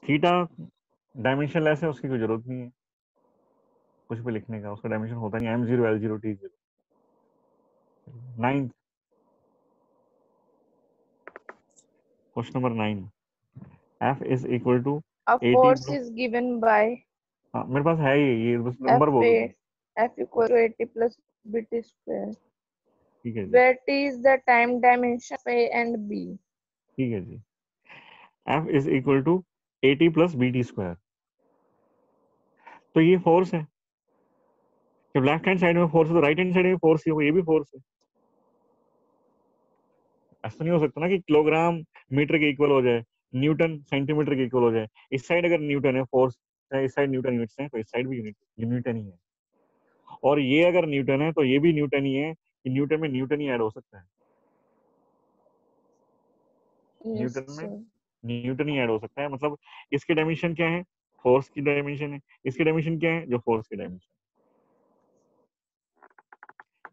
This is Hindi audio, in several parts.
थीटा डायमेंशन लेस है, उसकी कोई जरूरत नहीं है कुछ भी लिखने का, उसका डायमेंशन होता नहीं, m0 l0 t0। 9th question number 9, f is equal to A 80 force is given by हाँ मेरे पास है ये बस F नंबर बोलो तुम। F equal to 80 plus BT square, ठीक है जी, where T is the time dimension of A and B. ठीक है जी। f is equal to 80 plus BT square, तो ये फोर्स है। जब लेफ्ट हैंड साइड में फोर्स है तो राइट हैंड साइड में फोर्स ही होगा, ये भी फोर्स है। ऐसा नहीं हो सकता ना कि किलोग्राम मीटर के इक्वल हो जाए, न्यूटन सेंटीमीटर के इक्वल हो जाए। इस साइड अगर न्यूटन है फोर्स है, इस साइड न्यूटन यूनिट्स है, तो इस साइड भी न्यूटन ही है। और ये अगर न्यूटन है तो ये भी न्यूटन ही है, कि न्यूटन में न्यूटन ही ऐड हो सकता है। Yes, न्यूटन में sir. न्यूटन ही ऐड हो सकता है, मतलब इसकी डायमेंशन क्या है, फोर्स की डायमेंशन है। इसकी डायमेंशन क्या है, जो फोर्स की डायमेंशन।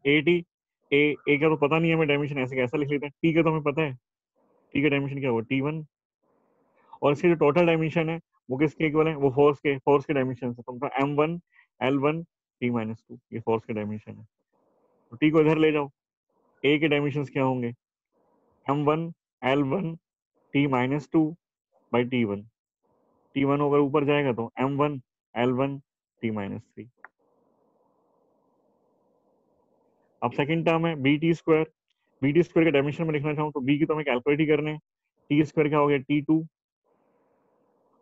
80 ए का तो पता नहीं है हमें डायमेंशन, ऐसे कैसा लिख लेते हैं। टी का तो हमें पता है, टी का डायमेंशन क्या होगा, T1। और इसकी जो टोटल डायमेंशन है वो किसके इक्वल है, वो फोर्स के डायमेंशन से। तो m1 l1 t-2, ये फोर्स के डायमेंशन है। तो टी को इधर ले जाओ, ए के डायमेंशन क्या होंगे, m1 l1 t-2 by t1। t1 अगर ऊपर जाएगा तो m1 l1 t-3। अब सेकंड टर्म है bt स्क्वायर। bt स्क्वायर के डायमेंशन में लिखना चाहूँ तो b की तो हमें कैलकुलेट ही करने हैं। टी स्क्वायर क्या हो गया, t2।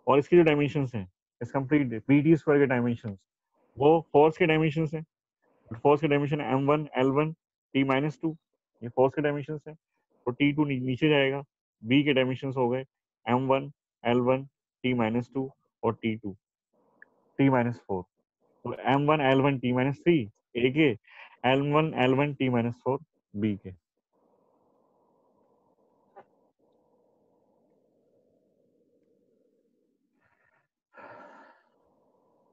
और इसकी जो डायमेंशन है इस कंप्लीट bt स्क्वायर के डायमेंशन, वो फोर्स के डायमेंशन है। फोर्स के डायमेंशन m1 l1 t-2, ये फोर्स के डायमेंशन है। तो t2 नीचे जाएगा, b के डायमेंशन हो गए m1 l1 t-2 और t2 t-4। तो m1 l1 t-3 a के, l1 l1 t-4 b के।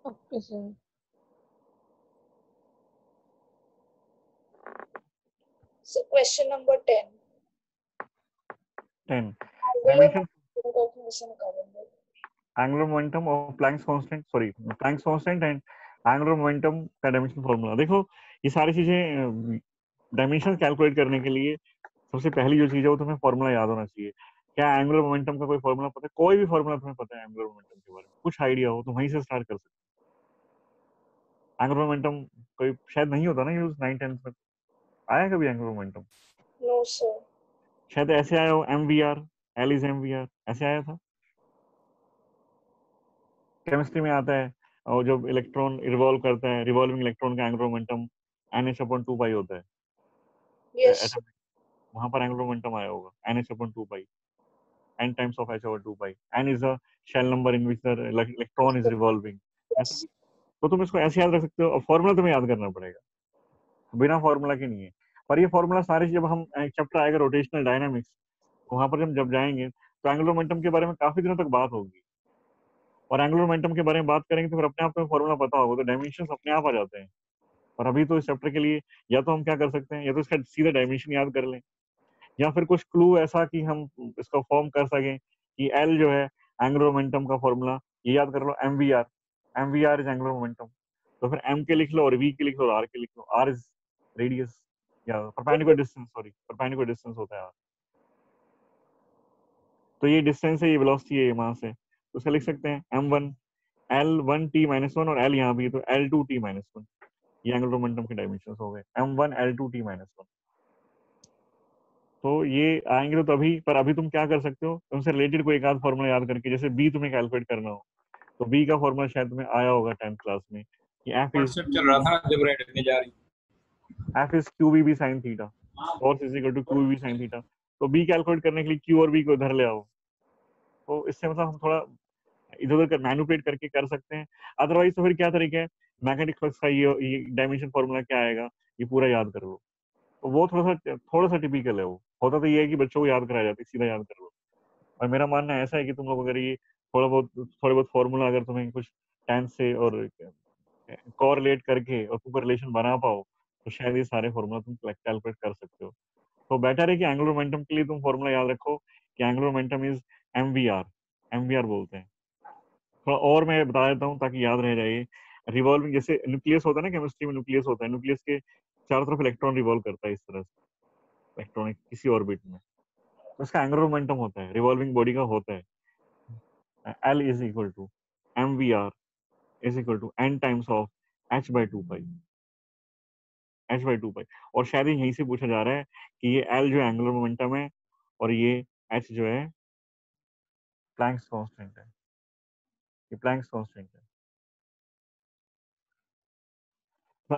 Okay, sir. So question number 10. 10 Angular dimension calculation करेंगे. एंगुलर मोमेंटम और Planck's constant, sorry Planck's constant and angular momentum का डायमेंशन फॉर्मूला। देखो ये सारी चीजें डायमेंशन कैलकुलेट करने के लिए सबसे पहली जो चीज है वो तुम्हें फॉर्मूला याद होना चाहिए। क्या एंगुलर मोमेंटम का कोई फॉर्मूला पता है, कोई भी फॉर्मूला तुम्हें पता है एंगुलर मोमेंटम के बारे में, कुछ आइडिया हो तो वहीं से स्टार्ट कर सकते हो। एंगुलर मोमेंटम कोई शायद नहीं होता ना यूज 9-10 में, आया कभी एंगुलर मोमेंटम? No sir. शायद ऐसे आया हो, MVR, L इज MVR, ऐसे आया था। केमिस्ट्री में आता है, और जब इलेक्ट्रॉन रिवॉल्व करता है, रिवॉल्विंग इलेक्ट्रॉन का एंगुलर मोमेंटम NH/2 पाई होता है। Yes. एटम, वहां पर एंगुलर मोमेंटम आया होगा NH/2 pi, n times of h/2 pi. n is the shell number in which the electron is revolving। ऐसा Yes. कुछ, तो तुम इसको ऐसे याद रख सकते हो। और फॉर्मूला तुम्हें याद करना पड़ेगा, बिना फॉर्मूला के नहीं है। पर ये फॉर्मूला सारे जब हम एक चैप्टर आएगा रोटेशनल डायनामिक्स, वहां पर जब जाएंगे तो एंगुलर मोमेंटम के बारे में काफी दिनों तक बात होगी। और एंगुलर मोमेंटम के बारे में बात करेंगे तो फिर अपने आप तुम्हें फॉर्मूला पता होगा, तो डायमेंशन अपने आप आ जाते हैं। और अभी तो इस चैप्टर के लिए या तो हम क्या कर सकते हैं, या तो इसका सीधा डायमेंशन याद कर लें, या फिर कुछ क्लू ऐसा कि हम इसको फॉर्म कर सकें कि एल जो है एंगुलर मोमेंटम का फॉर्मूला, ये याद कर लो MVR, MVR is angular momentum. तो फिर M के लिख लो और V के लिख लो और R के लिख लो। R इज रेडियस या perpendicular distance, sorry perpendicular distance होता है R। तो ये डिस्टेंस है, ये वेलोसिटी है वहां से, तो उसे लिख सकते हैं M1 L1 t-1 और L यहाँ भी, तो L2 t-1। ये एंगुलर मोमेंटम के डायमेंशंस हो गए M1 L2 t-1। तो ये आएंगे तो तभी, पर अभी तुम क्या कर सकते हो, तुमसे रिलेटेड कोई एक आध फॉर्मूला याद करके, जैसे बी तुम्हें कैलकुलेट करना हो तो बी का फॉर्मूला शायद तुम्हें आया होगा 10th क्लास में कि व्हाट्सएप चल रहा था ना जब रेड नहीं जा रही। F is QVB sin theta, force is equal to QVB sin theta. तो बी कैलकुलेट करने के लिए Q और B को इधर ले आओ। तो इससे मतलब हम थोड़ा इधर उधर मैनिपुलेट करके कर सकते हैं। अदरवाइज तो फिर क्या तरीका है, मैग्नेटिक फ्लक्स का ये डायमेंशन फॉर्मूला क्या आएगा, ये पूरा याद कर लो। तो वो थोड़ा सा टिपिकल है। वो होता तो ये है कि बच्चों को याद कराया जाता है, सीधा याद कर लो। और मेरा मानना ऐसा है कि तुम लोग अगर ये थोड़े बहुत फॉर्मूला अगर तुम्हें कुछ टेंस से और कोरिलेट करके और तुम रिलेशन बना पाओ, तो शायद ये सारे फॉर्मूला तुम कैलकुलेट कर सकते हो। तो बेटर है कि एंगुलर मोमेंटम के लिए तुम फॉर्मूला याद रखो कि angular momentum is MVR, MVR बोलते हैं। थोड़ा और मैं बता देता हूँ ताकि याद रह जाए। रिवॉल्विंग जैसे न्यूक्लियस होता है ना, केमिस्ट्री में न्यूक्लियस होता है, न्यूक्लियस के चारों तरफ इलेक्ट्रॉन रिवॉल्व करता है इस तरह से इलेक्ट्रॉनिक किसी ऑर्बिट में, तो उसका एंगुलर मोमेंटम होता है, रिवॉल्विंग बॉडी का होता है L is equal to mvr is equal to n times of h/2 pi, h/2 pi. और शायद यहीं से पूछा जा रहा है कि ये L जो एंगुलर मोमेंटम है और ये h जो है प्लैंक्स कांस्टेंट है, ये प्लैंक्स कांस्टेंट है। तो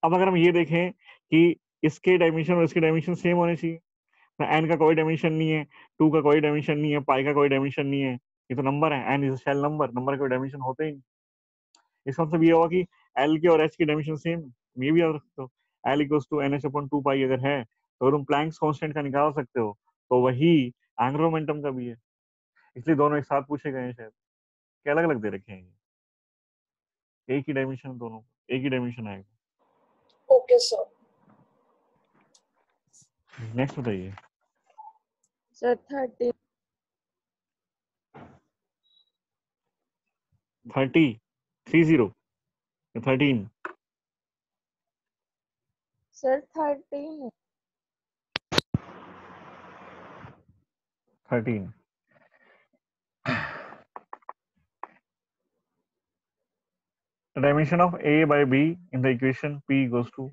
अब अगर हम ये देखें कि इसके डायमेंशन और इसके डायमेंशन सेम होने चाहिए, तो n का कोई डायमेंशन नहीं है, 2 का कोई डायमेंशन नहीं है, पाई का कोई डायमेंशन नहीं है, ये तो नंबर है, n is a shell number, number का कोई डायमेंशन होते ही नहीं। इसका मतलब ये होगा कि L के और H के डायमेंशन सेम, ये भी याद रखते हो। L इक्वल्स टू NH/2 पाई अगर है तो अगर तुम प्लैंक्स कांस्टेंट का निकाल सकते हो तो वही एंगुलर मोमेंटम का भी है, इसलिए दोनों एक साथ पूछे गए हैं शायद, क्या अलग अलग दे रखे हैं, एक ही डायमेंशन, दोनों एक ही डायमेंशन आएगा। Okay, sir. नेक्स्ट बताइए। Sir, 30. 30 13 Sir, 13. 13 The dimension of A by B in the equation P equals to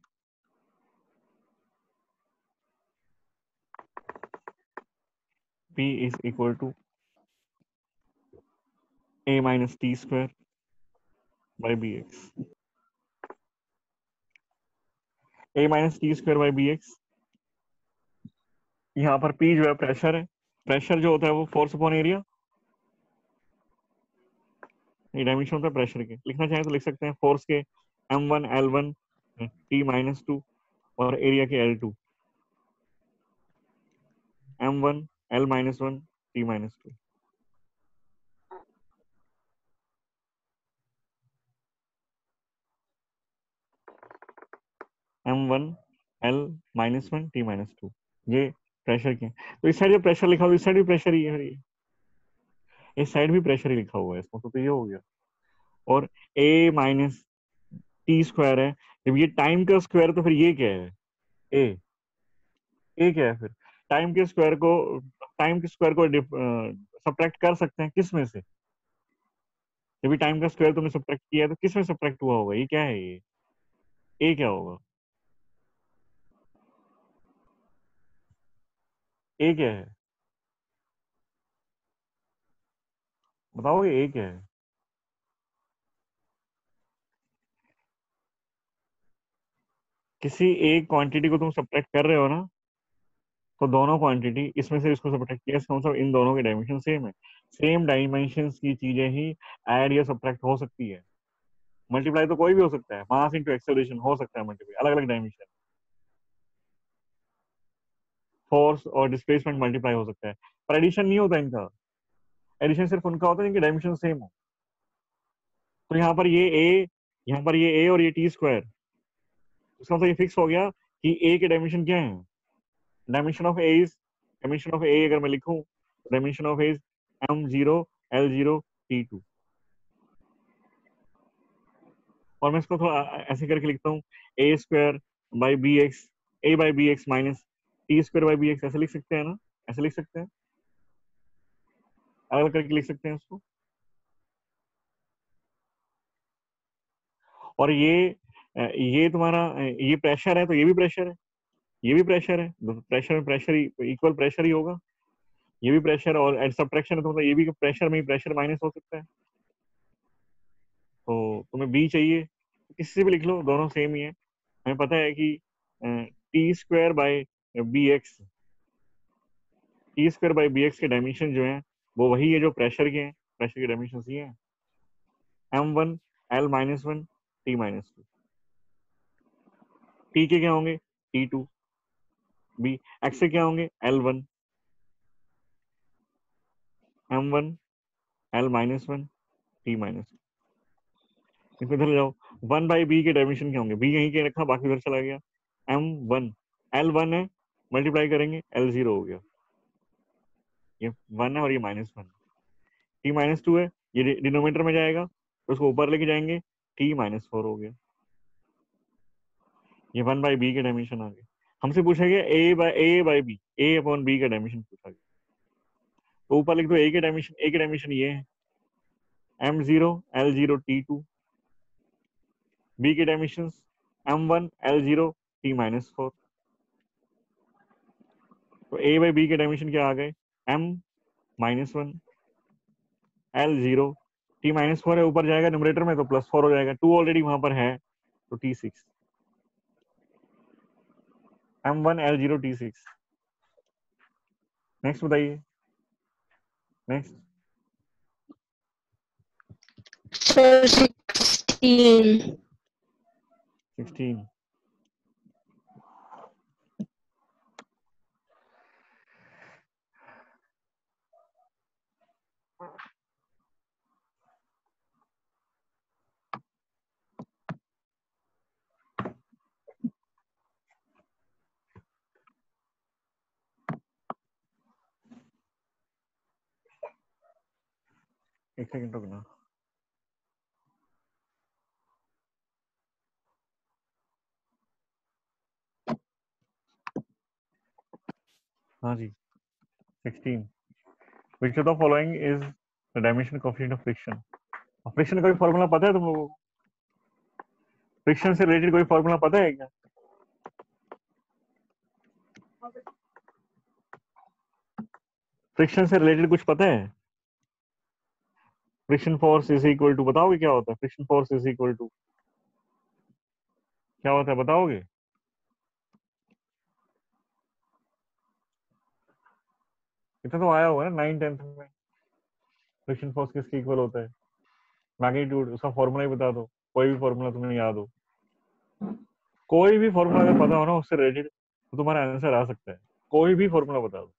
P is equal to A minus T square by Bx. A minus T square by Bx, यहाँ पर P जो है प्रेशर है, प्रेशर जो होता है वो फोर्स अपॉन एरिया, ये डायमेंशन होता है प्रेशर के। लिखना चाहें तो लिख सकते हैं फोर्स के m1 l1 t माइनस 2 और एरिया के l2 m1 l minus 1 t minus 2। m1 l minus 1 t minus 2 ये प्रेशर के। तो इस साइड जो प्रेशर लिखा हुआ है इस साइड भी प्रेशर ही है, इस साइड भी प्रेशर ही लिखा हुआ है इसमें, तो ये हो गया। और a माइनस टी स्क्वायर है, जब ये टाइम का स्क्वायर तो फिर ये क्या है, ए ए क्या है फिर, टाइम के स्क्वायर को सब्ट्रैक्ट कर सकते हैं किस में से, जब भी टाइम का स्क्वायर तुमने सब्ट्रैक्ट किया है तो किस में सब्ट्रैक्ट हुआ होगा, ये क्या है, ये ए क्या होगा, ए क्या है बताओगे, ए क्या है। किसी एक क्वांटिटी को तुम सब्ट्रैक्ट कर रहे हो ना, तो दोनों क्वांटिटी इसमें से इसको सब्ट्रैक्ट किया, इसका मतलब इन दोनों के डायमेंशन सेम है, सेम डायमेंशंस की चीजें ही ऐड या सब्ट्रैक्ट हो सकती है। मल्टीप्लाई तो कोई भी हो सकता है, मास इनटू एक्सेलरेशन हो सकता है मल्टीप्लाई, अलग अलग डायमेंशन, फोर्स और डिस्प्लेसमेंट मल्टीप्लाई हो सकता है, पर एडिशन नहीं होता इनका, एडिशन सिर्फ उनका होता है जिनके डायमेंशन सेम हो। तो यहाँ पर ये ए और ये टी स्क्वायर, उसका मतलब ये फिक्स हो गया कि ए के डायमेंशन क्या है, डायमेंशन ऑफ ए अगर मैं लिखूं, dimension of A is m0 l0 t2, और मैं इसको थोड़ा ऐसे करके लिखता हूँ a square by B x, a by B x minus t square by B x, ऐसे लिख सकते हैं ना, ऐसे लिख सकते हैं, अलग करके लिख सकते हैं उसको। और ये तुम्हारा ये प्रेशर है तो ये भी प्रेशर है, ये भी प्रेशर है, प्रेशर में प्रेशर ही इक्वल प्रेशर ही होगा, ये भी प्रेशर, और सब्ट्रैक्शन है तो मतलब ये भी प्रेशर में ही प्रेशर माइनस हो सकता है। तो तुम्हें बी चाहिए किसी से भी लिख लो, दोनों सेम ही है। हमें पता है कि T square by B X, T square by B X के डायमेंशन जो है वो वही है जो प्रेशर के हैं, प्रेशर के डायमेंशन ये है m1 l minus 1 t minus 2, T के क्या होंगे t2, बी एक्स के क्या होंगे l1 m1 l minus 1 t minus 2। इसमें इधर जाओ, 1 बाई बी के डायमेंशन क्या होंगे, बी यहीं के रखा बाकी उधर चला गया, m1 l1 है, मल्टीप्लाई करेंगे l0 हो गया, ये 1 है और ये -1, t -2 है, ये डिनोमिनेटर में जाएगा तो उसको ऊपर लेके जाएंगे, t-4 हो गया। ये 1/b के डायमेंशन आ गए। हमसे पूछा गया a/b, a/b का डायमेंशन पूछा गया, तो ऊपर लिख दो a के डायमेंशन ये है m0 l0 t2, b के डायमेंशन m1 l0 t-4। तो a/b के डायमेंशन क्या आ गए, m-1 l0 t-4 है, ऊपर जाएगा न्यूमरेटर में तो +4 हो जाएगा, 2 ऑलरेडी वहां पर है तो t6, m1 l0 t6। Next बताइए, नेक्स्ट Sir, 16. 16। एक सेकंड रुकना। हाँ जी, 16। Which of the following is the dimension coefficient of friction? Friction का कोई फॉर्मूला पता है तुम लोगों को? फ्रिक्शन से रिलेटेड कोई फॉर्मूला पता है क्या? फ्रिक्शन से रिलेटेड कुछ पता है? Friction force is equal to, बताओगे क्या होता है? Friction force is equal to क्या होता है, बताओगे? इतना तो आया होगा ना 9th 10th में, फ्रिक्शन फोर्स किसके इक्वल होता है? मैग्नीट्यूड, उसका फॉर्मूला ही बता दो, कोई भी फॉर्मूला तुम्हें याद हो, कोई भी फॉर्मूला अगर पता हो ना उससे रिलेटेड तो तुम्हारा आंसर आ सकता है, कोई भी फॉर्मूला बता दो।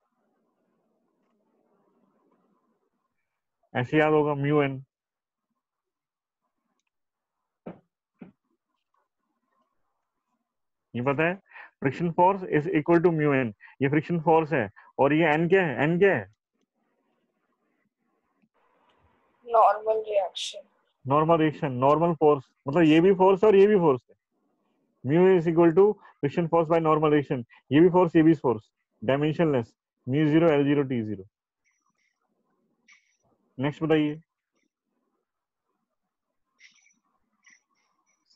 ऐसे याद होगा म्यू एन, ये पता है friction force is equal to mu N, ये फ्रिक्शन फोर्स है, और ये एन क्या है, एन क्या है? Normal reaction. Normal reaction, normal force, मतलब ये भी फोर्स है और ये भी फोर्स है। Mu is equal to friction force by normal reaction, ये भी फोर्स ये भी force, dimensionless, mu 0 l0 t0। Next बताइए।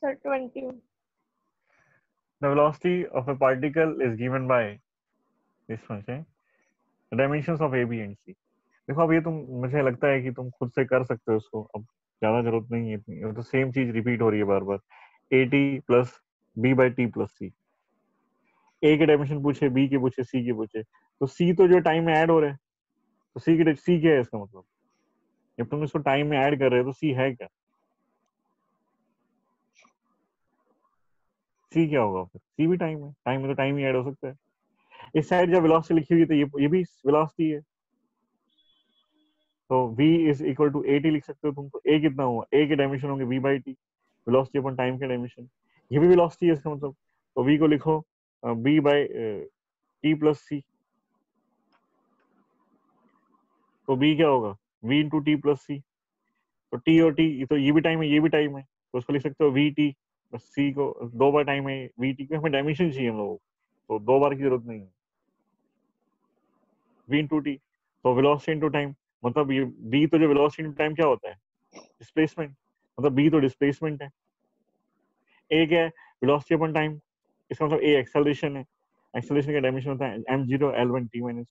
Sir, 20. The velocity of a particle is given by this one say dimensions of a b and c. देखो अब ये तुम, मुझे लगता है कि तुम खुद से कर सकते हो इसको, अब ज्यादा जरूरत नहीं है इतनी, तो सेम चीज रिपीट हो रही है बार बार, a t plus b by t plus c. A के डायमेंशन पूछे, बी के पूछे, सी के पूछे, तो सी तो जो टाइम में ऐड हो रहा है, तो सी क्या है इसका मतलब? जब तुम इसको टाइम में ऐड कर रहे हो तो सी है क्या? सी क्या होगा फिर? सी भी टाइम में तो टाइम ही ऐड हो सकता है। इस साइड जब वेलोसिटी लिखी हुई है तो ये भी वेलोसिटी है, तो v is equal to A T लिख सकते हो तुम। तो a कितना हुआ, a के डायमेंशन होंगे v by T, velocity upon time के डायमेंशन, ये भी वेलोसिटी है इसका मतलब, तो v को लिखो b बाई टी प्लस सी, तो b क्या होगा, v इंटू टी प्लस सी, तो t और t, तो ये भी टाइम है ये भी टाइम है, तो उसको लिख सकते हो v टी, बस c को 2 बार टाइम है v टी, हमें डायमेंशन चाहिए हम लोगों को, तो 2 बार की जरूरत नहीं है, v इंटू टी, तो वेलोसिटी इंटू टाइम, मतलब ये b तो जो वेलोसिटी इंटू टाइम क्या होता है, डिस्प्लेसमेंट, मतलब b तो डिस्प्लेसमेंट है, ए क्या है, वेलोसिटी अपॉन टाइम, इसका मतलब ए एक्सेलरेशन है, एक्सेलरेशन का डायमेंशन होता है m0 l1 t minus,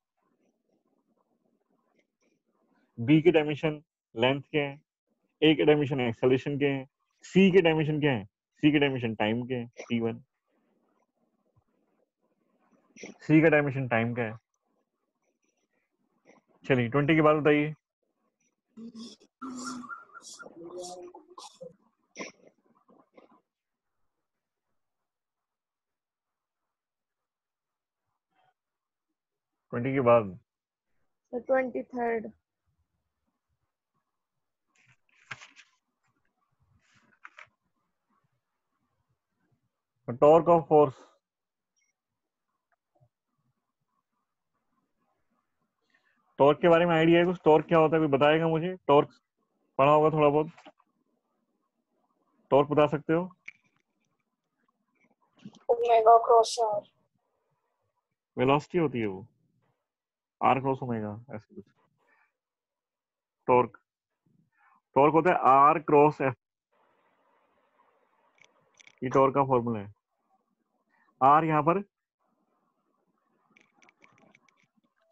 B के डायमेंशन लेंथ के हैं, ए के डायमेंशन एक्सेलरेशन के हैं, सी के डायमेंशन क्या है, सी के डायमेंशन टाइम के हैं t1, सी का डायमेंशन टाइम का है। चलिए 20 के बाद बताइए। ट्वेंटी के बाद Sir, 23rd. Torque of force, torque के बारे में आइडिया है कुछ, टॉर्क क्या होता है, कोई बताएगा मुझे? टॉर्क पढ़ा होगा थोड़ा बहुत। टॉर्क बता सकते हो? Omega cross R. वेलोसिटी होती है वो, आर क्रॉस ओमेगा ऐसे कुछ। टॉर्क टॉर्क होता है आर क्रॉस एफ, ये टॉर्क का फॉर्मूला है। आर यहाँ पर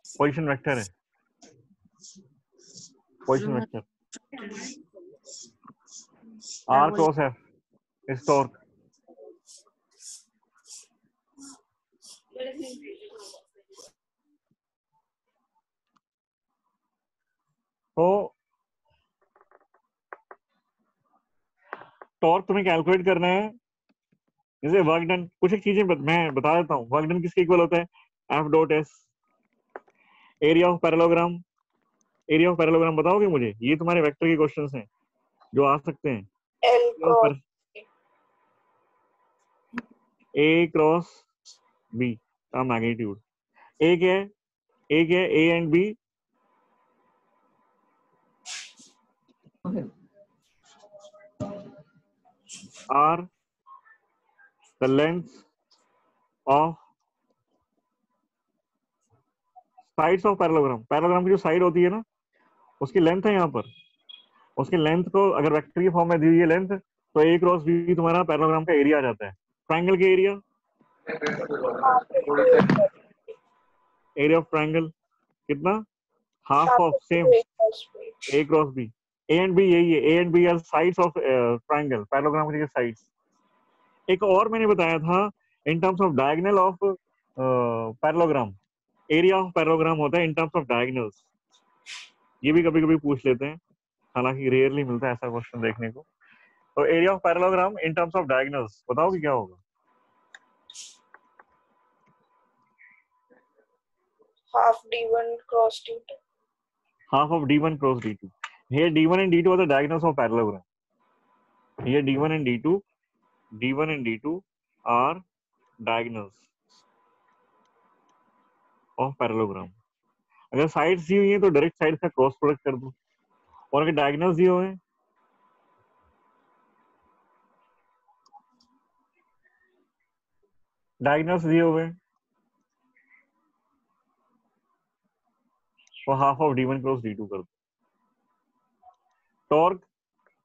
पोजीशन वेक्टर है, position vector. R cross F is torque. तो टॉर्क तुम्हें कैलकुलेट करना है, जैसे वर्क डन, कुछ एक चीजें मैं बता देता हूँ। वर्क डन किसके इक्वल होता है? F dot S. Area of parallelogram, area of parallelogram बताओगे मुझे? ये तुम्हारे वेक्टर के क्वेश्चंस हैं जो आ सकते हैं। L cross A cross B का मैग्नीट्यूड। ए क्या है? ए क्या है? A and B are the length of sides of parallelogram. Parallelogram की जो साइड होती है ना, उसकी लेंथ है यहाँ पर। उसकी लेंथ को अगर वेक्टर की फॉर्म में दी हुई है लेंथ, तो ए क्रॉस बी तुम्हारा पैरेललोग्राम का एरिया आ जाता है। ट्रायंगल के एरिया, एरिया ऑफ ट्रायंगल कितना? Half of same A cross B. A and B यही है, A and B are sides of triangle, parallelogram के साइड्स। एक और मैंने बताया था in terms of diagonal of parallelogram, area of parallelogram होता है इन टर्म्स ऑफ डायगोनल्स। ये भी कभी कभी पूछ लेते हैं, हालांकि रेयरली मिलता है ऐसा क्वेश्चन देखने को। तो area of parallelogram in terms of diagonals बताओ कि क्या होगा? Half d1 cross d2। half of d1 cross d2. Here d1 and d2 are the diagonals of parallelogram. Here d1 and d2 are diagonals of parallelogram. अगर साइड्स दी हुई हैं तो डायरेक्ट साइड का क्रॉस प्रोडक्ट कर दो, और अगर डायगोनल्स दिए हुए हैं डायगोनल्स दिए हुए हैं तो half of d1 cross d2 कर दो। टॉर्क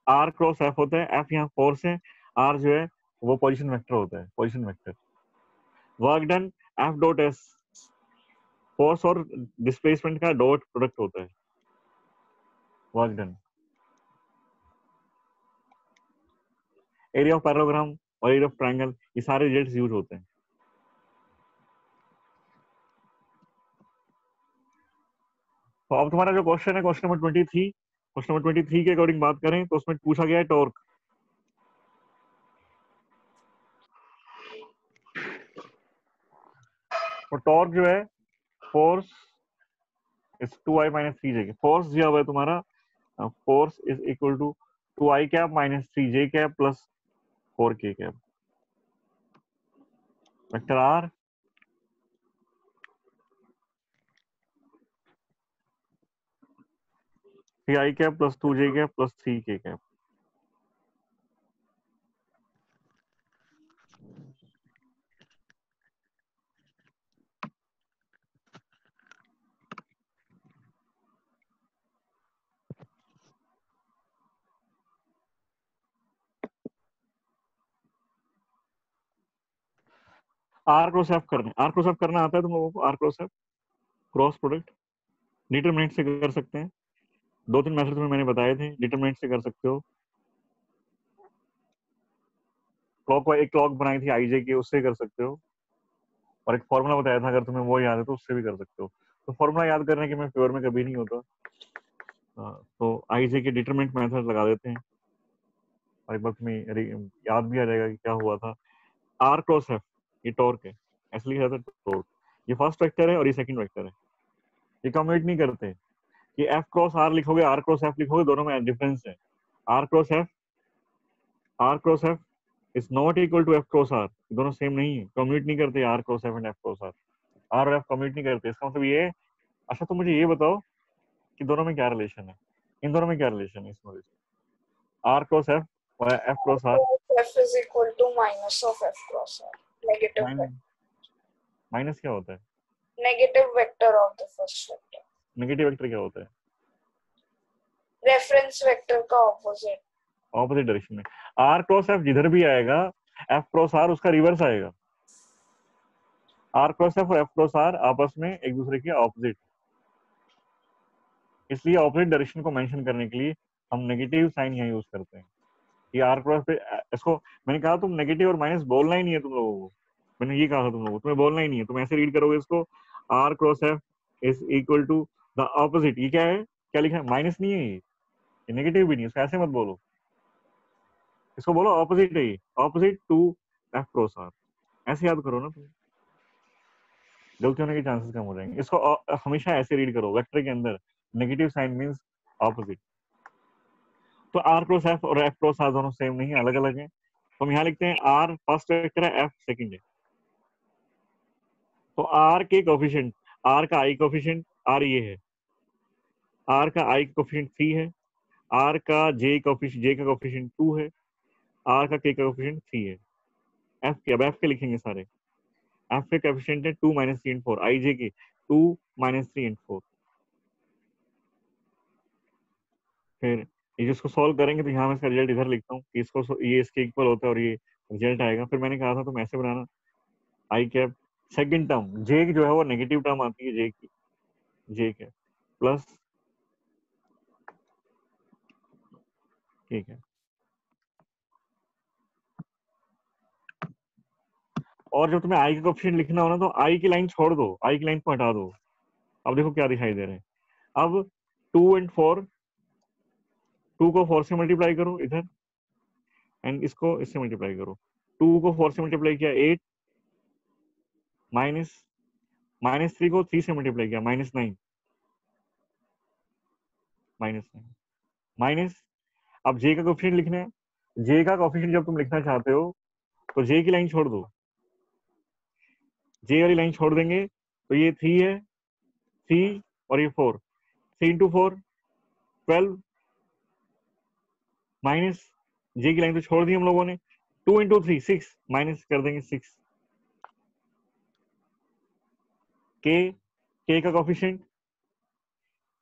r क्रॉस f होता है, f यहाँ फोर्स है, r जो है वो पोजीशन वेक्टर होता है, position vector. Work done f dot s force और डिस्प्लेसमेंट का डॉट प्रोडक्ट होता है, work done. Area of parallelogram और एरिया ऑफ ट्रायंगल, ये सारे रिजल्ट्स यूज होते हैं। तो अब तुम्हारा जो क्वेश्चन है क्वेश्चन नंबर 23, क्वेश्चन नंबर 23 के अकॉर्डिंग बात करें तो उसमें पूछा गया है टॉर्क। तो टॉर्क जो है force is 2i minus 3j। Force दिया हुआ है तुम्हारा, force is equal to 2i cap minus 3j cap plus 4k cap. Vector R three I cap plus 2j cap plus 3k cap. R cross F करना, आर क्रॉस एफ करना आता है तुम लोगों को? R cross F cross product determinant से कर सकते हैं। दो तीन मेथड में मैंने बताए थे, डिटरमिनेंट से कर सकते हो। क्लॉक एक क्लॉक बनाई थी आईजे की, उससे कर सकते हो। और एक फॉर्मूला बताया था, अगर तुम्हें वो याद है तो उससे भी कर सकते हो। तो फॉर्मूला याद करने के मैं फेवर में कभी नहीं होता। तो आईजे के डिटरमिनेंट मेथड लगा देते हैं और एक बार तुम्हें याद भी आ जाएगा कि क्या हुआ था। आर क्रॉस एफ ये टॉर्क है, ऐसे लिखा था टॉर्क। ये फर्स्ट वेक्टर है और ये सेकंड वेक्टर है, ये कम्यूट नहीं करते। ये एफ क्रॉस आर लिखोगे, आर क्रॉस एफ लिखोगे, दोनों में डिफरेंस है। R cross F is not equal to F cross R, दोनों सेम नहीं है, कम्यूट नहीं करते R cross F and F cross R. R और एफ कम्यूट नहीं करते, इसका मतलब ये है। अच्छा तो मुझे ये बताओ कि दोनों में क्या रिलेशन है? इन दोनों में क्या रिलेशन है इसमें? आर क्रॉस एफ और F cross R F is equal to minus of F cross R. Negative minus क्या होता है? negative vector of the first vector. Negative vector क्या होता है? Reference vector का opposite. ऑपोजिट डायरेक्शन में। आर क्रॉस एफ जिधर भी आएगा एफ क्रॉस आर उसका रिवर्स आएगा। आर क्रॉस एफ और एफ क्रॉस आर आपस में एक दूसरे के ऑपोजिट, इसलिए ऑपोजिट डायरेक्शन को मेंशन करने के लिए हम नेगेटिव साइन यहाँ यूज करते हैं। ये आर क्रॉस पे इसको मैंने कहा तुम नेगेटिव और माइनस बोलना ही नहीं है तुम लोगों को, मैंने ये कहा था तुम लोगों को, तुम्हें बोलना ही नहीं है, तुम ऐसे रीड करोगे इसको, R cross F is equal to the opposite. ये क्या है, क्या लिखा है? माइनस नहीं है, ये नेगेटिव भी नहीं है, इसको ऐसे मत बोलो, इसको बोलो ऑपोजिट है, ये opposite to F cross R, ऐसे याद करो ना तुम, गलती होने के चांसेस कम हो जाएंगे। इसको हमेशा ऐसे रीड करो, वेक्टर के अंदर नेगेटिव साइन मींस ऑपोजिट। तो आर क्रॉस एफ और एफ क्रॉस आर दोनों सेम नहीं है, अलग अलग हैं। तो हम यहाँ लिखते हैं आर फर्स्ट वेक्टर है, एफ सेकंड है। तो आर के कोफिशिएंट, आर का आई कोफिशिएंट आर ये है, आर का आई कोफिशिएंट 3 है, आर का जे का कोफिशिएंट 2 है, आर का के का कोफिशिएंट 3 है। एफ के, अब एफ के लिखेंगे सारे, एफ के कोफिशिएंट है 2 - 3 एंड 4, आई जे के 2 - 3 एंड 4। फिर ये जिसको सॉल्व करेंगे तो यहाँ मैं इसका रिजल्ट इधर लिखता हूँ कि इसको ये इसके इक्वल होता है और ये रिजल्ट आएगा। फिर मैंने कहा था तुम ऐसे बनाना, आई कैप सेकंड टर्म जे जो है वो नेगेटिव टर्म आती है जे की, जे कैप प्लस, ठीक है। और जब तुम्हें आई का कोएफिशिएंट लिखना हो ना तो आई की लाइन छोड़ दो, आई की लाइन को हटा दो। अब देखो क्या दिखाई दे रहा है, अब 2 और 4, 2 को 4 से मल्टीप्लाई करो इधर एंड इसको इससे मल्टीप्लाई करो। 2 को 4 से मल्टीप्लाई किया 8, माइनस 3 को 3 से मल्टीप्लाई किया -9, -9 माइनस। अब जे का कोएफिशिएंट लिखना है, जे का कोएफिशिएंट जब तुम लिखना चाहते हो तो जे की लाइन छोड़ दो, जे वाली लाइन छोड़ देंगे तो ये 3 है, 3 और ये 4, 3 × 4 12 माइनस, जे की लाइन तो छोड़ दी हम लोगों ने, 2 × 3 6 माइनस कर देंगे 6, के का कोएफिशिएंट,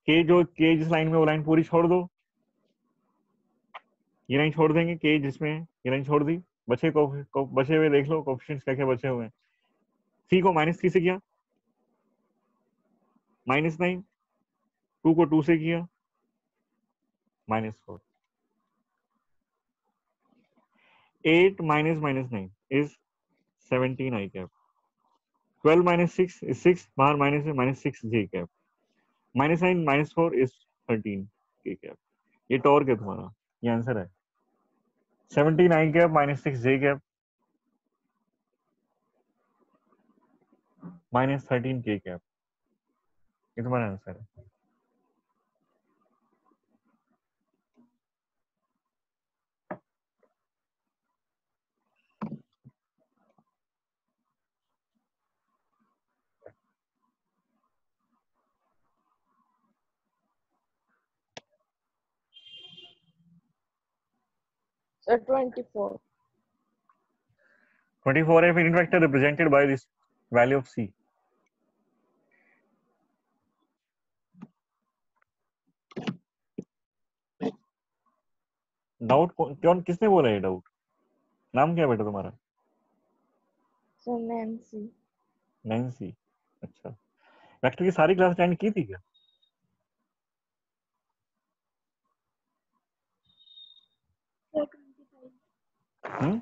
के जिस लाइन में वो लाइन पूरी छोड़ दो, ये लाइन छोड़ देंगे, के जिसमें ये लाइन छोड़ दी, बचे बचे हुए देख लो कोएफिशिएंट्स क्या क्या बचे हुए हैं। सी को -3 से किया -9, 2 को 2 से किया -4, 8 - -9 इज 17 आई कैप, 12 - 6 इज 6, बाहर माइनस है -6 जे कैप, -9 - 4 इज 13 के कैप। ये टॉर्क है तुम्हारा, ये आंसर है 17 आई कैप -6 जे कैप -13 के कैप, ये तुम्हारा आंसर है। So 24. 24 है, unit vector represented by this value of C. Doubt कौन किसने बोला ये डाउट? नाम क्या है बेटा तुम्हारा? So Nancy. नैन्सी। अच्छा, वेक्टर की सारी क्लास अटेंड की थी क्या? हम्म,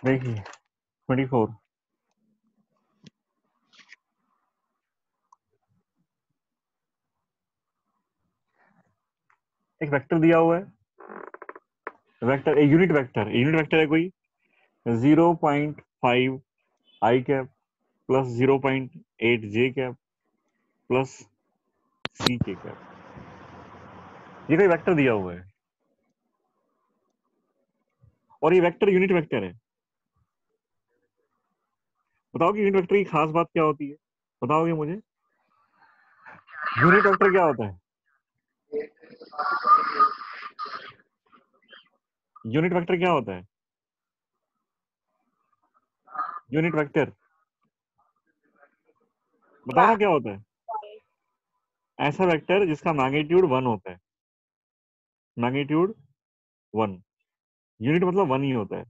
देखिए 24, एक वेक्टर दिया हुआ है, वेक्टर यूनिट वेक्टर है कोई 0.5 आई कैप प्लस 0.8 जे कैप प्लस सी के कैप, ये कोई वेक्टर दिया हुआ है और ये वेक्टर यूनिट वेक्टर है। बताओ कि यूनिट वेक्टर की खास बात क्या होती है, बताओगे मुझे? यूनिट वेक्टर क्या होता है? यूनिट वेक्टर क्या होता है? यूनिट वेक्टर बताओ ना क्या होता है? ऐसा वेक्टर जिसका मैग्नीट्यूड 1 होता है, मैग्नीट्यूड 1, यूनिट मतलब 1 ही होता है।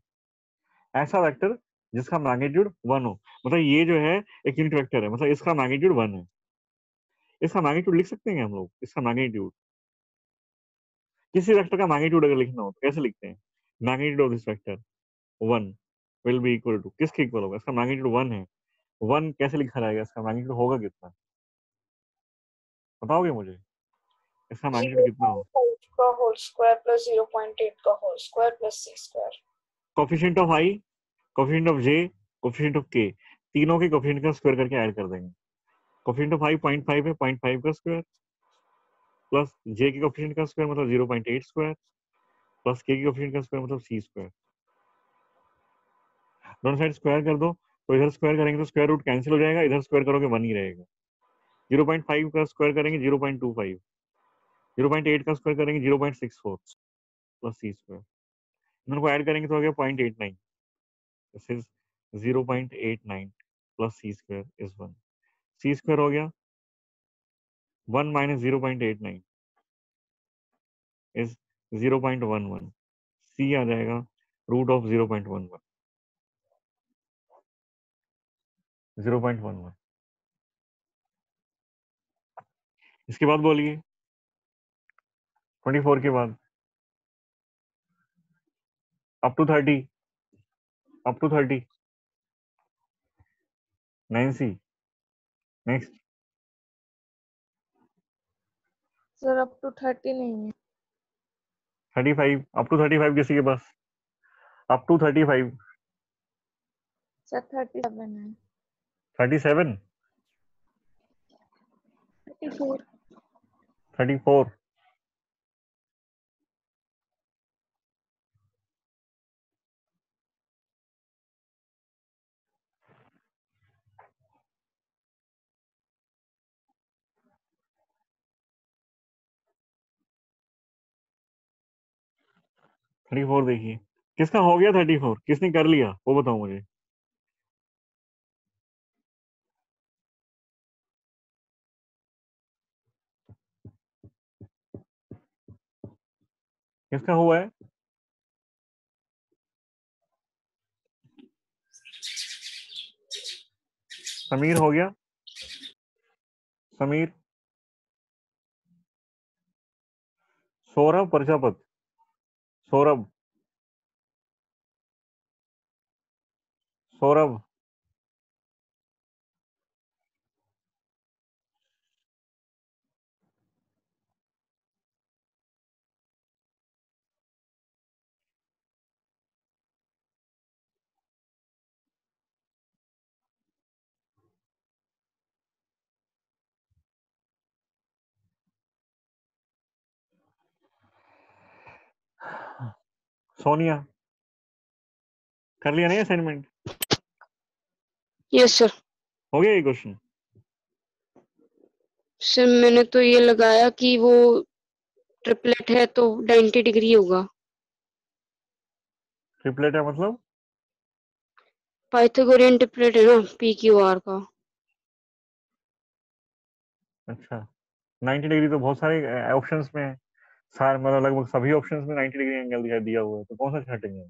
ऐसा वेक्टर जिसका मैग्नीट्यूड 1 हो, मतलब ये जो है एक यूनिट वेक्टर है, मतलब इसका मैग्नीट्यूड 1 है। इसका मैग्नीट्यूड लिख सकते हैं हम लोग, इसका मैग्नीट्यूड, किसी वेक्टर का मैग्नीट्यूड अगर लिखना हो तो कैसे लिखते हैं? Magnitude of this vector 1 will be equal to, किसके इक्वल होगा? इसका मैग्नीट्यूड 1 है, 1 कैसे लिखा जाएगा? इसका मैग्नीट्यूड होगा कितना, बताओगे मुझे? इसका मैग्नीट्यूड कितना हो? 0.5 का होल स्क्वायर प्लस 0.8 का whole square plus c square. Coefficient of i, coefficient of j, coefficient of k, तीनों के कोफिशिएंट का स्क्वायर करके ऐड कर देंगे। कोफिशिएंट ऑफ i 0.5 है, 0.5 का स्क्वायर प्लस j के कोफिशिएंट का स्क्वायर मतलब 0.8 स्क्वायर प्लस k के कोफिशिएंट का स्क्वायर मतलब c स्क्वायर। दोनों साइड स्क्वायर कर दो, तो इधर स्क्वायर करेंगे तो स्क्वायर रूट कैंसिल हो जाएगा, इधर स्क्वायर करोगे 1 ही रहेगा। 0.5 का स्क्वायर करेंगे 0.25, 0.8 का स्क्वायर करेंगे 0.64 प्लस c स्क्वायर, दोनों को ऐड करेंगे तो हो गया 0.89, this is 0.89 plus c square is 1, c square हो गया 1 माइनस 0.89 इज 0.11, c आ जाएगा रूट ऑफ 0.11, 0.11। इसके बाद बोलिए 24 के बाद up to 30, up to 30, Nancy next. Sir up to 30 नहीं है। 35, अप टू 35 किसी के पास? अप टू 35, सर 37 है। 37, 34। 34, देखिए किसका हो गया 34, किसने कर लिया वो बताओ मुझे। किसका हुआ है? समीर हो गया, समीर। सौरभ प्रजापत, सौरभ, सौरभ, सोनिया, कर लिया नहीं असाइनमेंट? Yes sir. हो गया ये क्वेश्चन? सर मैंने तो ये लगाया कि वो ट्रिपलेट है तो 90 डिग्री होगा। ट्रिपलेट है मतलब? पाइथागोरियन ट्रिपलेट है ना पी क्यू आर का। अच्छा, 90 डिग्री तो बहुत सारे ऑप्शंस में है, सारे मतलब लगभग सभी ऑप्शंस में 90 डिग्री एंगल दिया हुआ है, तो कौन सा छाटेंगे?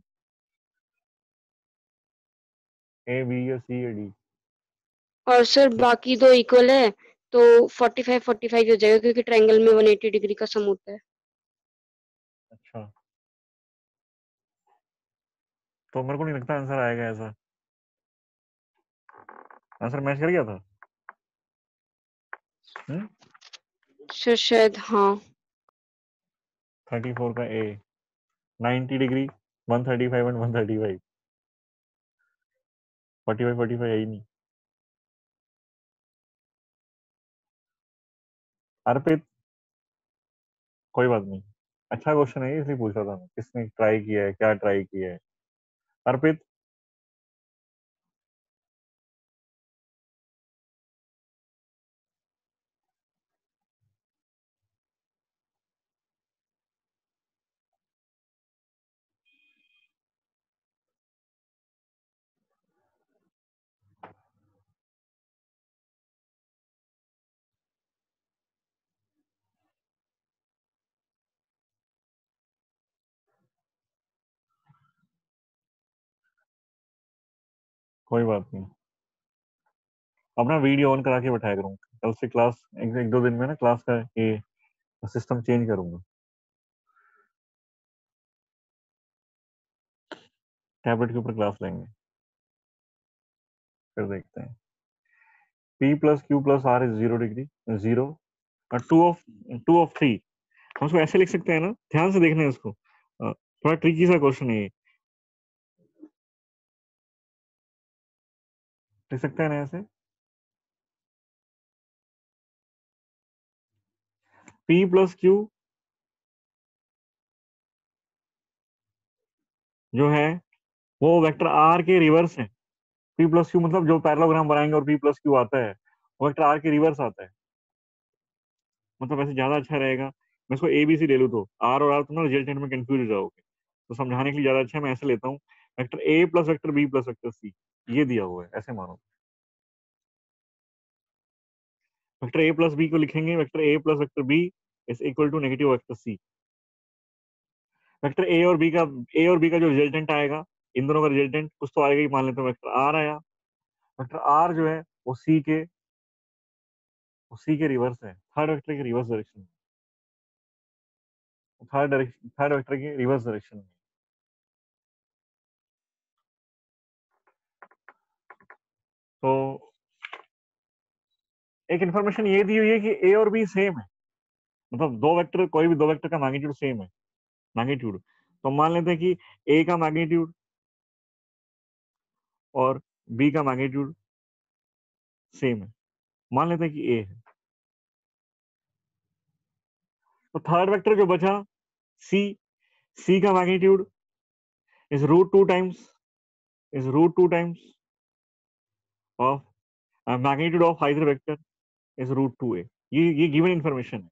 ए, बी या सी या डी? और सर बाकी दो इक्वल है तो 45 45 हो जाएगा क्योंकि ट्रायंगल में 180 डिग्री का सम होता है। अच्छा, तो मेरे को नहीं लगता आंसर आएगा ऐसा, आंसर मैच कर गया था। सर शायद हाँ। 34 का ए, 90 डिग्री, 135 एंड 135, 45 45 है ही नहीं। अर्पित, कोई बात नहीं, अच्छा क्वेश्चन है इसलिए पूछ रहा था मैं, किसने ट्राई किया है, क्या ट्राई किया है? अर्पित, कोई बात नहीं, अपना वीडियो ऑन करा के बैठाया करूंगा कल से क्लास, एक दो दिन में ना क्लास का ये सिस्टम चेंज करूंगा। टैबलेट के ऊपर क्लास लेंगे, फिर देखते हैं। P plus Q plus R is 0 degree 0 और 2 ऑफ 3 हम उसको ऐसे लिख सकते हैं ना, ध्यान से देखना है इसको, थोड़ा ट्रिकी सा क्वेश्चन है ये, लिख सकते हैं ना ऐसे। P प्लस क्यू जो है वो वेक्टर आर के रिवर्स है। P प्लस क्यू मतलब जो पैरेललोग्राम बनाएंगे और P प्लस क्यू आता है वो वेक्टर आर के रिवर्स आता है। मतलब वैसे ज्यादा अच्छा रहेगा मैं इसको ए बी सी ले लूँ, तो आर और आर तुम ना रिजल्टेंट में कंफ्यूज हो जाओगे, तो समझाने के लिए ज्यादा अच्छा है मैं ऐसे लेता हूँ, वेक्टर ए plus vector B plus vector C ये दिया हुआ है, ऐसे मानो। वेक्टर ए प्लस बी को लिखेंगे vector A plus vector B is equal to negative vector C. Vector A और बी का जो रिजल्टेंट आएगा, इन दोनों का रिजल्टेंट कुछ तो आएगा ही, मान लेते हैं वेक्टर आर आया। वेक्टर आर जो है वो सी के रिवर्स है, थर्ड वेक्टर के रिवर्स डायरेक्शन, थर्ड वेक्टर के रिवर्स डायरेक्शन में। तो एक इंफॉर्मेशन ये दी हुई है कि ए और बी सेम है, मतलब दो वेक्टर, कोई भी दो वेक्टर का मैग्नीट्यूड सेम है, मैग्नीट्यूड। तो मान लेते हैं कि ए का मैग्नीट्यूड और बी का मैग्नीट्यूड सेम है, मान लेते हैं कि ए है। तो थर्ड वेक्टर जो बचा सी, सी का magnitude is root two times of magnitude of either vector is √2a। ये गिवन इंफॉर्मेशन है।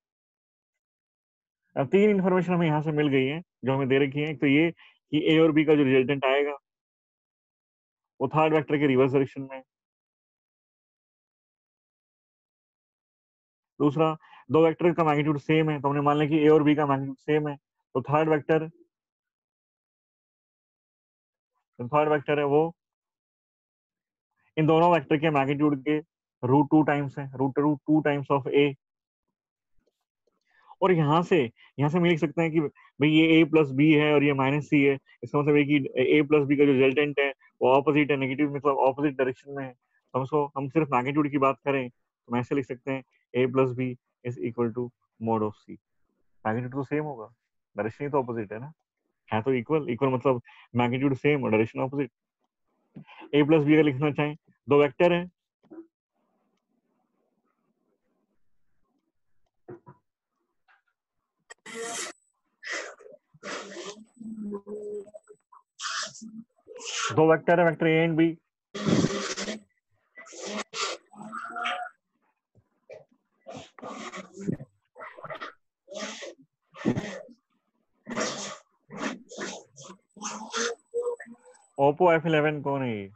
अब तीन इंफॉर्मेशन हमें यहाँ से मिल गई है जो हमें दे रखी है। एक तो ये कि ए और बी का जो रिजल्टेंट आएगा वो थर्ड वेक्टर के रिवर्स डायरेक्शन में है। दूसरा, दो वेक्टर का मैग्नीट्यूड सेम है, तो हमने मान लिया कि ए और बी का मैग्नीट्यूड सेम है, तो थर्ड वेक्टर है वो इन दोनों वेक्टर के मैग्नीट्यूड के √2 टाइम्स है, √2 टाइम्स ऑफ ए। और यहाँ से हम लिख सकते हैं कि भाई ये ए प्लस बी है और ये माइनस सी है, इसका मतलब है कि ए प्लस बी का जो रिजल्टेंट है वो ऑपोजिट है, नेगेटिव मतलब ऑपोजिट डायरेक्शन में है। तो हम सिर्फ मैग्नीट्यूड की बात करें तो हम ऐसे लिख सकते हैं a plus b is equal to mod of c. Magnitude तो सेम होगा, डायरेक्शन ही तो ऑपोजिट है ना, है तो इक्वल, इक्वल मतलब मैग्नीट्यूड सेम और direction opposite. A plus b का लिखना चाहें, दो वेक्टर है, vector A and b. Oppo F11 कौन है ये?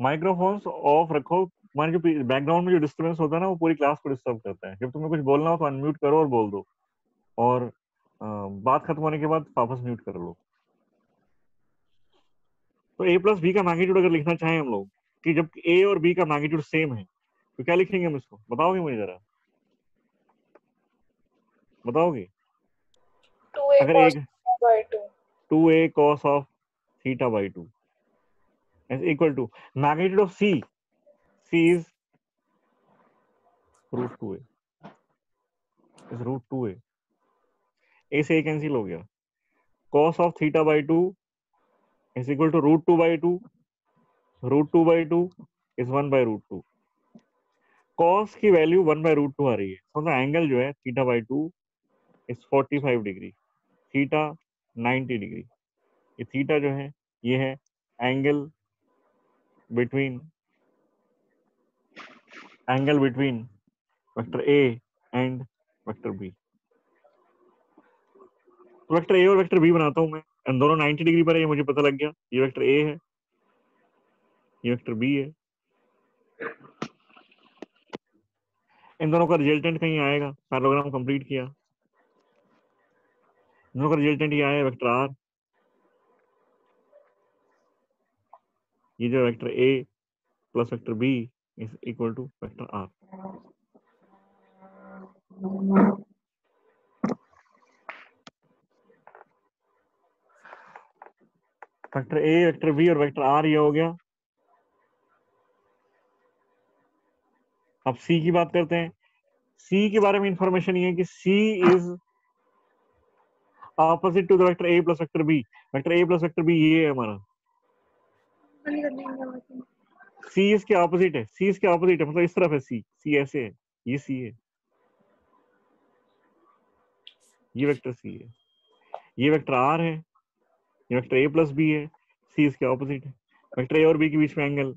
माइक्रोफोन्स ऑफ रखो, मान जो बैकग्राउंड में जो डिस्टर्बेंस होता है ना वो पूरी क्लास को डिस्टर्ब करता है। जब तुम्हें कुछ बोलना हो तो अनम्यूट करो और बोल दो, और बात खत्म होने के बाद वापस म्यूट कर लो। तो ए प्लस बी का मैग्नीट्यूड अगर लिखना चाहें हम लोग कि जब ए और बी का मैग्नीट्यूड सेम है तो क्या लिखेंगे हम इसको, बताओगे मुझे जरा, बताओगे? 2a अगर cos एक by 2. 2a cos of theta by 2 is equal to magnitude of c is √2a, is √2a, a से a कैंसिल हो गया, cos of theta by 2 is equal to √2 by 2, √2 by 2 is 1 by √2। cos की वैल्यू 1 by √2 आ रही है, मतलब एंगल जो है theta by 2 is 45 degree, theta 90 degree. ये थीटा जो है ये है angle between vector A and vector B. तो वेक्टर ए और वेक्टर बी बनाता हूं मैं, इन दोनों 90 डिग्री पर है, ये मुझे पता लग गया। ये वेक्टर ए है, ये वेक्टर बी है, इन दोनों का रिजल्टेंट कहीं आएगा, पैरेललोग्राम कंप्लीट किया, इन दोनों का रिजल्टेंट ये आया वेक्टर आर। ये जो vector A plus vector B is equal to vector R. Vector A, vector B और वेक्टर आर ये हो गया। अब सी की बात करते हैं। सी के बारे में इंफॉर्मेशन ये है कि c is opposite to the vector A plus vector b. Vector A plus vector b ये है हमारा। सी इसके ऑपोजिट है, सी इसके ऑपोजिट है, मतलब इस तरफ है सी, सी ऐसे है, ये सी है, ये वेक्टर सी है, ये वेक्टर आर है, ये वेक्टर ए प्लस बी है, सी इसके ऑपोजिट है। वेक्टर ए और बी के बीच में एंगल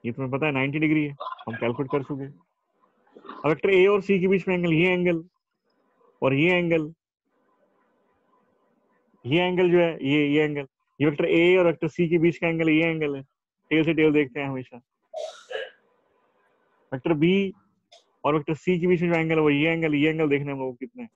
ये तुम्हें पता है 90 डिग्री है, हम कैलकुलेट कर चुके। अब वेक्टर ए और सी के बीच में एंगल ये एंगल और ये एंगल, ये एंगल जो है ये एंगल, ये वेक्टर ए और वेक्टर सी के बीच का एंगल ये एंगल है। टेल से टेल देखते हैं हमेशा। वेक्टर बी और वेक्टर सी के बीच में जो एंगल है वो ये एंगल देखने हम लोग कितने।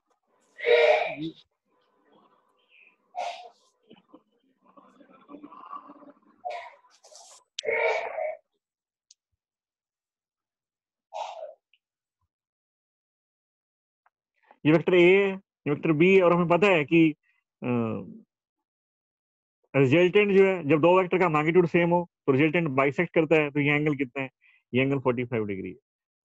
ये वेक्टर ए है, ये वेक्टर बी है, और हमें पता है कि रिजल्टेंट जो है जब दो वेक्टर का मैग्नीट्यूड सेम हो तो रिजल्टेंट बाइसेक्ट करता है। तो ये एंगल कितना है, ये एंगल 45 डिग्री है,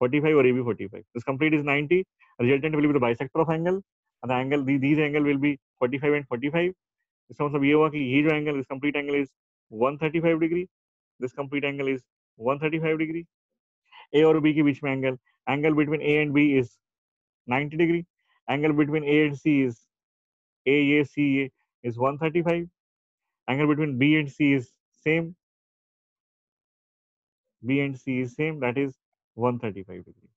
45 और ये भी 45। This complete is 90, resultant will be the bisector of angle and the angle these angle will be 45 and 45। इसका मतलब ये हुआ कि ये जो angle, this complete angle is 135 degree, this complete angle is 135 degree. A और बी के बीच में angle, angle between a and b is 90 degree, angle between a and c is a c is 135, angle between B and C is same, B and C is same, that is 135 degree।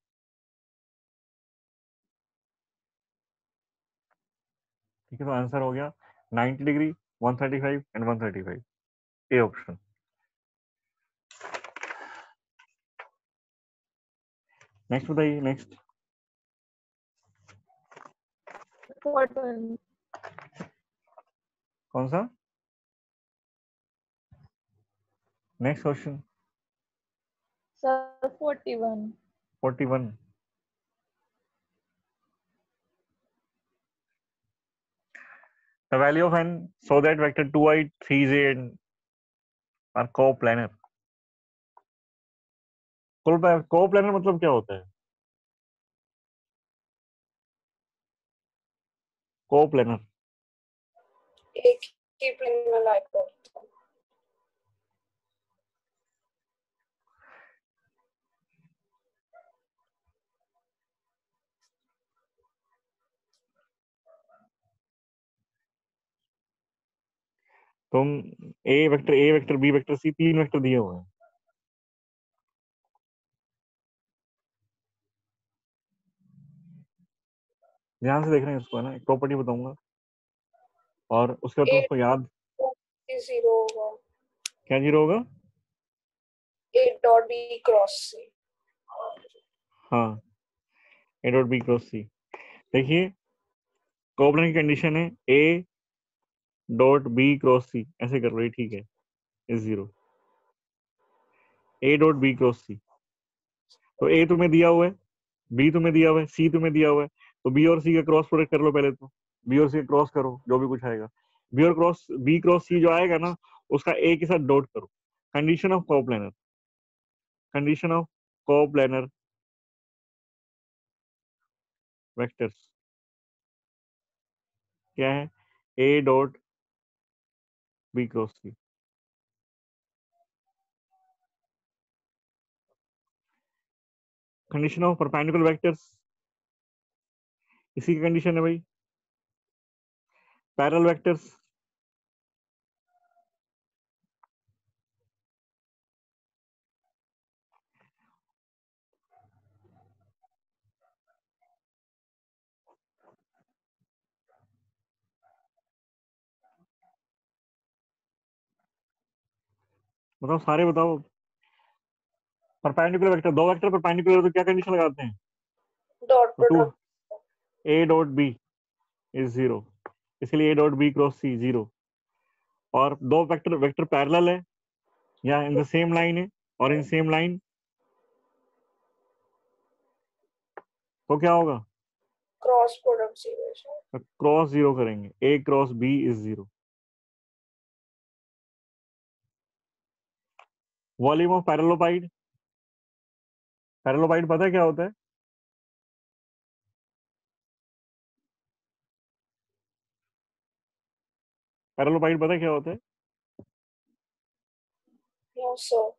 ठीक है, तो आंसर हो गया 90 degree, 135 and 135, A option. Next बताइए, नेक्स्ट कौन सा next question? Sir 41। 41। The value of n so that vector 2i 3j are coplanar। Coplanar मतलब क्या होता है? कोप्लानर एक ही प्लेन में लाइक करते हैं। तुम ए वेक्टर बी वेक्टर सी, तीन वेक्टर दिए हुए हैं। ध्यान से देख रहे हैं इसको, है ना। एक प्रॉपर्टी बताऊंगा और उसके बाद तुम उसको याद। 0 होगा, क्या जीरो होगा? A dot B cross C। हाँ, a dot B cross c. देखिए कोप्लानर की कंडीशन है ए डॉट बी क्रॉस सी, ऐसे कर लो, ये ठीक है, is zero. A dot B cross c, तो ए तुम्हें दिया हुआ है, बी तुम्हें दिया हुआ है, सी तुम्हें दिया हुआ है, तो बी और सी का क्रॉस प्रोडक्ट कर लो पहले। तो बी और सी क्रॉस करो, जो भी कुछ आएगा, बी क्रॉस सी जो आएगा ना उसका ए के साथ डॉट करो। Condition of coplanar, condition of coplanar vectors क्या है? ए dot B cross C. Condition of perpendicular vectors, इसी की कंडीशन है भाई। पैरेलल वेक्टर्स, बताओ सारे बताओ। परपेंडिकुलर वेक्टर, दो वेक्टर परपेंडिकुलर तो क्या कंडीशन लगाते हैं? डॉट तो to product a dot b is zero, इसलिए a dot B cross c zero. और दो वेक्टर पैरेलल है या इन द सेम लाइन है और इन सेम लाइन, तो क्या होगा? Cross product 0 sir. Cross zero करेंगे, a cross b is 0। Volume of parallelepiped, parallelepiped पता है क्या होता है? पैरेललोपाइड पता है क्या होता है? No sir.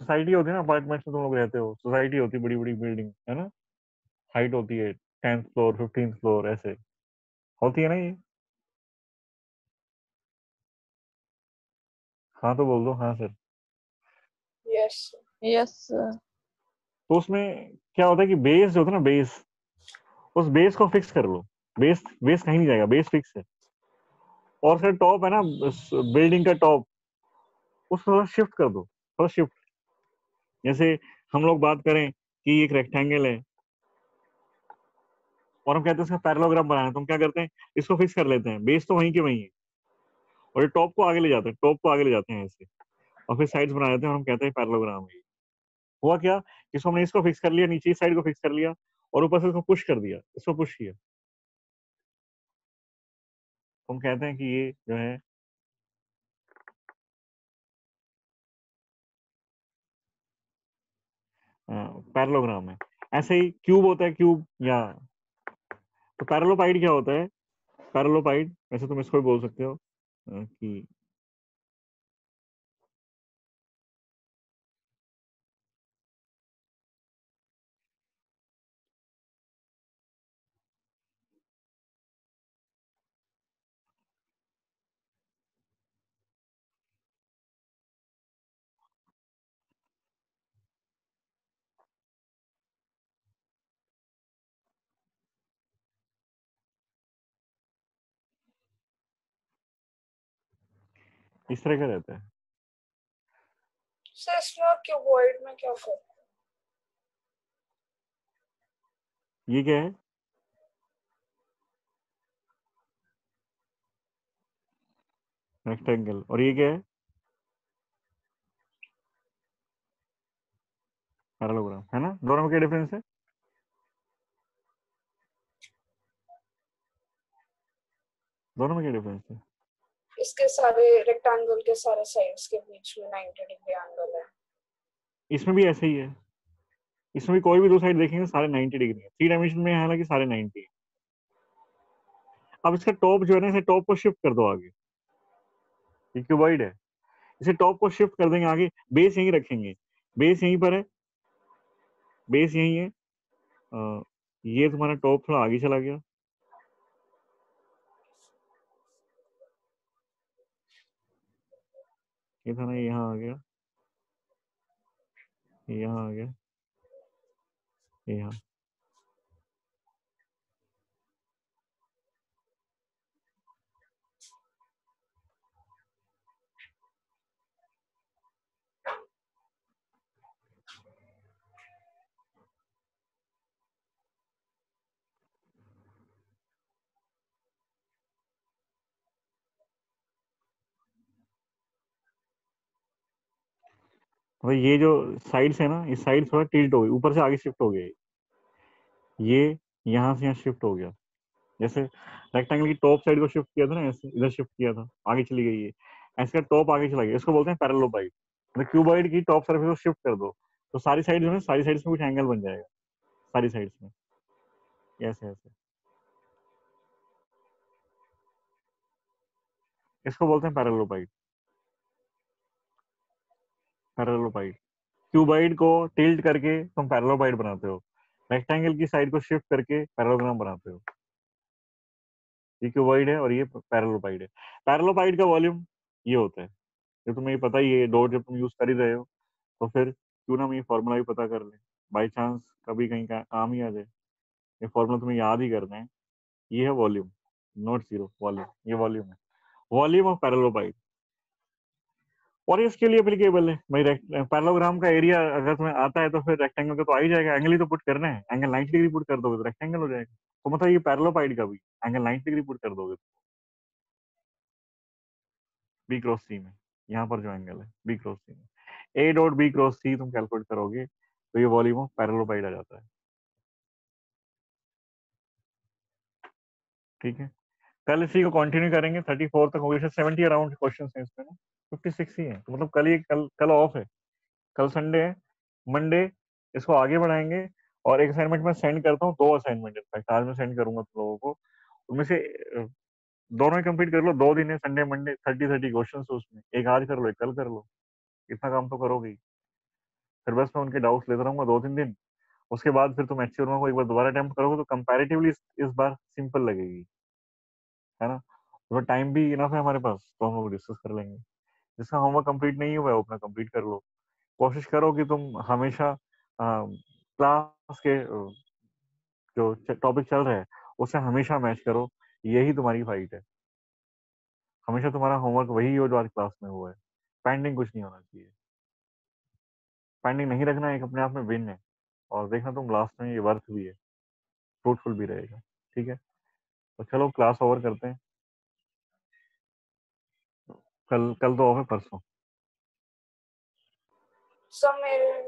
सोसाइटी होती है ना, अपार्टमेंट्स में तुम लोग रहते हो, सोसाइटी होती है, बड़ी बड़ी बिल्डिंग है ना, हाइट होती है 10th फ्लोर 15th फ्लोर ऐसे होती है ना ये। हाँ तो बोल दो हाँ सर। Yes yes sir. तो उसमें क्या होता है कि बेस जो होता है ना, बेस, उस बेस को फिक्स कर लो। बेस बेस कहीं नहीं जाएगा, बेस फिक्स है। और फिर टॉप है ना, बिल्डिंग का टॉप, उसको थोड़ा शिफ्ट कर दो, थोड़ा शिफ्ट। जैसे हम लोग बात करें कि एक रेक्टेंगल है और हम कहते हैं इसका पैरेललोग्राम बनाना है, तो हम क्या करते हैं, इसको फिक्स कर लेते हैं, बेस तो वहीं के वहीं है, और ये टॉप को आगे ले जाते हैं, टॉप को आगे ले जाते हैं ऐसे, और फिर साइड्स बना देते हैं और हम कहते हैं पैरेललोग्राम है। हुआ क्या, इसको हमने इसको फिक्स कर लिया, नीचे साइड को फिक्स कर लिया, और ऊपर से इसको पुश कर दिया, इसको पुश किया, तो हम कहते हैं कि ये जो है पैरेललोग्राम है। ऐसे ही क्यूब होता है, क्यूब या, तो पैरेललोपाइड क्या होता है? पैरेललोपाइड वैसे तुम इसको भी बोल सकते हो कि इस तरह का रहता है। सर इसमें और क्यूबॉइड में क्या फर्क? ये क्या है? रेक्टेंगल। और ये क्या है? पैरेललोग्राम है ना। दोनों में क्या डिफरेंस है? दोनों में क्या डिफरेंस है? इसके सारे रेक्टेंगल के सारे साइड्स के बीच में 90 डिग्री एंगल है। इसमें भी ऐसे ही है, इसमें भी कोई भी दो साइड देखेंगे सारे 90 डिग्री है, 3 डायमेंशन में है, हालांकि सारे 90 है। अब इसका टॉप जो है ना, इसे टॉप को शिफ्ट कर दो आगे, ये क्यूबॉइड है, इसे टॉप को शिफ्ट कर देंगे आगे, बेस यहीं रखेंगे, बेस यहीं पर है, बेस यहीं है। ये तुम्हारा टॉप थोड़ा आगे चला गया, ये था ना, ये यहाँ आ गया, ये यहाँ आ गया, ये यहाँ। तो ये जो साइड्स है ना, इस साइड थोड़ा टिल्ट हो गई, ऊपर से आगे शिफ्ट हो गया, ये यहाँ से यहाँ शिफ्ट हो गया। जैसे रेक्टेंगल की टॉप साइड को शिफ्ट किया था ना, ऐसे इधर शिफ्ट किया था, आगे चली गई है, ऐसे का टॉप आगे चला गया, इसको बोलते हैं पैरेललोपाइड। मतलब क्यूबॉइड की टॉप सरफेस को शिफ्ट कर दो, तो सारी साइड जो है, सारी साइड्स में कुछ एंगल बन जाएगा, सारी साइड्स में ऐसे ऐसे, इसको बोलते हैं पैरेललोपाइड। पैरेललोपाइड, क्यूबॉइड को टिल्ट करके तुम पैरेललोपाइड बनाते हो, रेक्टेंगल की साइड को शिफ्ट करके पैरेललोग्राम बनाते हो। ये क्यूबॉइड है और ये पैरेललोपाइड है। पैरेललोपाइड का वॉल्यूम ये होता है, ये तुम्हें पता ही है, डॉट जब तुम यूज कर ही रहे हो, तो फिर क्यों ना हम ये फॉर्मूला भी पता कर लें, बाई चांस कभी कहीं का काम ही आ जाए, ये फॉर्मूला तुम्हें याद ही करना है। ये है वॉल्यूम, नॉट जीरो, वॉल्यूम, ये वॉल्यूम है, वॉल्यूम ऑफ पैरेललोपाइड। और इसके लिए एप्लीकेबल है भाई, पैरेललोग्राम का एरिया अगर तुम्हें आता है तो फिर रेक्टेंगल का तो आ ही जाएगा, एंगल ही तो पुट करना है, एंगल 90 डिग्री पुट कर दोगे तो रेक्टेंगल हो जाएगा। तो मतलब ये पैरेललोपाइड का भी एंगल 90 डिग्री पुट कर दोगे, बी क्रॉस सी में, यहाँ पर जो एंगल है बी क्रॉस सी में, ए डॉट बी क्रॉस सी तुम कैलकुलेट करोगे तो ये वॉल्यूम ऑफ पैरेललोपाइड आ जाता है। ठीक है, कल इसी को कंटिन्यू करेंगे 34 तक हो गया, 70 अराउंड क्वेश्चन है इसमें ना, 56 ही है, तो मतलब कल ये कल ऑफ है, कल संडे है, मंडे इसको आगे बढ़ाएंगे। और एक असाइनमेंट मैं सेंड करता हूँ, 2 असाइनमेंट इनफैक्ट आज मैं सेंड करूंगा तुम लोगों को, उनमें से दोनों ही कंप्लीट कर लो, 2 दिन है संडे मंडे, 30 क्वेश्चन उसमें, एक आज कर लो एक कल कर लो, इतना काम तो करोगे ही। फिर बस मैं उनके डाउट्स लेता रहूंगा 2-3 दिन, उसके बाद फिर तुम एचसीआर को एक बार दोबारा अटेम्प्ट करोगे तो कंपैरेटिवली इस बार सिंपल लगेगी, है ना। तो टाइम भी इनफ है हमारे पास, तो हम लोग डिस्कस कर लेंगे। जिसका होमवर्क कंप्लीट नहीं हुआ है वो अपना कंप्लीट कर लो। कोशिश करो कि तुम हमेशा क्लास के जो टॉपिक चल रहे हैं उससे हमेशा मैच करो, यही तुम्हारी फाइट है। हमेशा तुम्हारा होमवर्क वही हो जो आज क्लास में हुआ है, पेंडिंग कुछ नहीं होना चाहिए। पेंडिंग नहीं रखना एक अपने आप में विन है, और देखना तुम लास्ट में ये वर्थ भी है, फ्रूटफुल भी रहेगा। ठीक है, तो चलो क्लास ओवर करते हैं। कल तो ऑफ है, परसों सर मेरे